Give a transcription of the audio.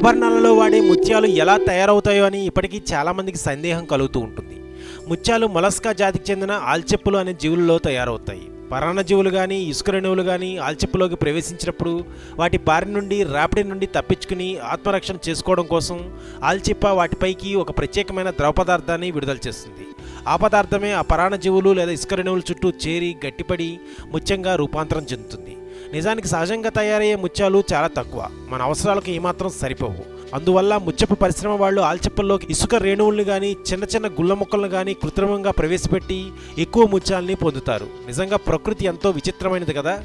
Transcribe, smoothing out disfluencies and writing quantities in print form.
ఆభరణాలలో వాడే ముత్యాలు ఎలా తయారవుతాయో అని ఇప్పటికీ చాలామందికి సందేహం కలుగుతూ ఉంటుంది. ముత్యాలు మొలస్కా జాతికి చెందిన ఆల్చెప్పులు అనే జీవులలో తయారవుతాయి. పరాన్నజీవులు కానీ ఇసుక రేణువులు కానీ ఆల్చెప్పులోకి ప్రవేశించినప్పుడు వాటి బారి నుండి రాపిడి నుండి తప్పించుకుని ఆత్మరక్షణ చేసుకోవడం కోసం ఆల్చిప్ప వాటిపైకి ఒక ప్రత్యేకమైన ద్రవ పదార్థాన్ని విడుదల చేస్తుంది. ఆ పదార్థమే ఆ పరాన్నజీవులు లేదా ఇసుక రేణువుల చుట్టూ చేరి గట్టిపడి ముత్యంగా రూపాంతరం చెందుతుంది. నిజానికి సహజంగా తయారయ్యే ముత్యాలు చాలా తక్కువ, మన అవసరాలకు ఏమాత్రం సరిపోవు. అందువల్ల ముత్యపు పరిశ్రమ వాళ్ళు ఆల్చెప్పల్లోకి ఇసుక రేణువుల్ని కానీ చిన్న చిన్న గుళ్ళ మొక్కలను కానీ కృత్రిమంగా ప్రవేశపెట్టి ఎక్కువ ముత్యాలని పొందుతారు. నిజంగా ప్రకృతి ఎంతో విచిత్రమైనది కదా.